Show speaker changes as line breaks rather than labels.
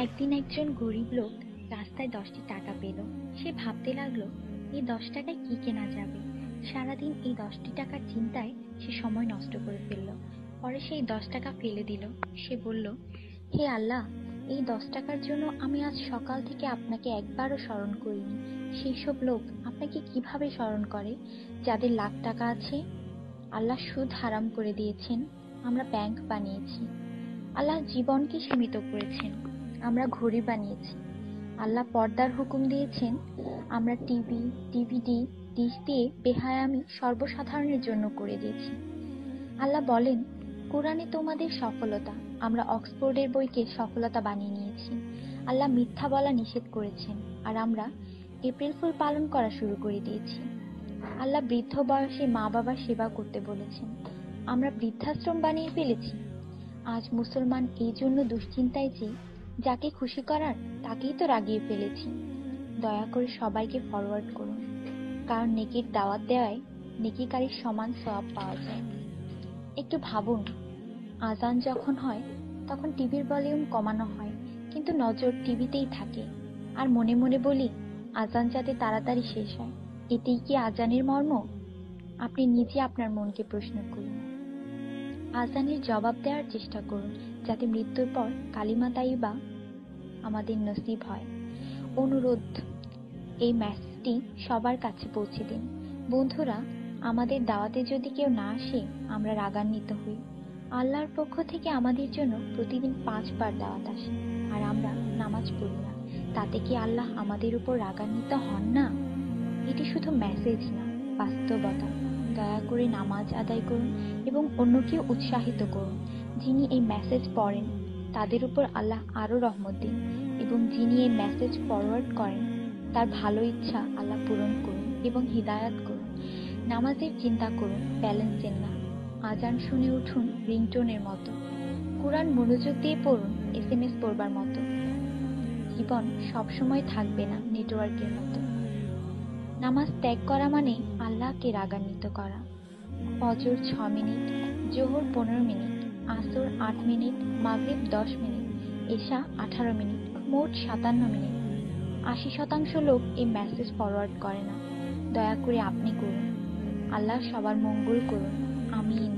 একদিন একজন গরিব লোক রাস্তায় 10টি টাকা পেল। সে ভাবতে লাগলো, এই 10 টাকায় কি কেনা যাবে। সারাদিন এই 10টি টাকার চিন্তায় সে সময় নষ্ট করে ফেলল। পরে সেই 10 টাকা ফেলে দিল। সে বলল, হে আল্লাহ, এই 10 টাকার জন্য আমি আজ সকাল থেকে আপনাকে একবারও স্মরণ করিনি। সেই সব লোক আপনাকে কিভাবে স্মরণ করে যাদের লাখ টাকা আছে? আল্লাহ সুদ হারাম করে দিয়েছেন, আমরা ব্যাংক বানিয়েছি। আল্লাহ জীবনকে সীমিত করেছেন, আমরা ঘড়ি বানিয়েছি। আল্লাহ পর্দার হুকুম দিয়েছেন, আমরা টিভি, ডিভিডি, ডিশ দিয়ে বেহায়ামি সর্বসাধারণের জন্য করে দিয়েছি। আল্লাহ বলেন, কোরআনে তোমাদের সফলতা, আমরা অক্সফোর্ডের বইকে সফলতা বানিয়ে নিয়েছি। আল্লাহ মিথ্যা বলা নিষেধ করেছেন, আর আমরা এপ্রিল ফুল পালন করা শুরু করে দিয়েছি। আল্লাহ বৃদ্ধ বয়সে মা বাবার সেবা করতে বলেছেন, আমরা বৃদ্ধাশ্রম বানিয়ে ফেলেছি। আজ মুসলমান এই জন্য দুশ্চিন্তায় যে যাকে খুশি করার তাকেই তো রাগিয়ে ফেলেছি। দয়া করে সবাইকে ফরওয়ার্ড করুন, কারণ নেকির দাওয়াত দেওয়ায় নেকিকারীর সমান সওয়াব পাওয়া যায়। একটু ভাবুন, আজান যখন হয় তখন টিভির ভলিউম কমানো হয়, কিন্তু নজর টিভিতেই থাকে। আর মনে মনে বলি, আজান যাতে তাড়াতাড়ি শেষ হয়। এটাই কি আজানের মর্ম? আপনি নিজে আপনার মনকে প্রশ্ন করুন। আজানের জবাব দেওয়ার চেষ্টা করুন, যাতে মৃত্যুর পর কালিমা তাইয়্যিবা আমাদের নসিব হয়। অনুরোধ, এই মেসেজটি সবার কাছে পৌঁছে দিন। বন্ধুরা, আমাদের দাওয়াতে যদি কেউ না আসে, আমরা রাগান্বিত হই। আল্লাহর পক্ষ থেকে আমাদের জন্য প্রতিদিন 5 বার দাওয়াত আসে, আর আমরা নামাজ পড়ি না। তাতে কি আল্লাহ আমাদের উপর রাগান্বিত হন না? এটি শুধু মেসেজ না, বাস্তবতা। দয়া করে নামাজ আদায় করুন এবং অন্যকে উৎসাহিত করুন। যিনি এই মেসেজ পড়েন তাদের উপর আল্লাহ আরো রহমত দিন, এবং যিনি এই মেসেজ ফরওয়ার্ড করেন তার ভালো ইচ্ছা আল্লাহ পূরণ করুন এবং হিদায়াত করুন। নামাজের চিন্তা করুন, ব্যালেন্সের না। আজান শুনে উঠুন রিংটোনের মতো। কোরআন মনোযোগ দিয়ে পড়ুন, SMS পড়বার মতো। জীবন সবসময় থাকবে না নেটওয়ার্কের মতো। নামাজ ত্যাগ করা মানে আল্লাহকে রাগান্বিত করা। ফজর 6 মিনিট, জোহর 15 মিনিট, আসর 8 মিনিট, মাগরিব 10 মিনিট, এশা 18 মিনিট, মোট 57 মিনিট। 80% লোক এই মেসেজ ফরওয়ার্ড করে না। দয়া করে আপনি করুন। আল্লাহ সবার মঙ্গল করুন। আমিন।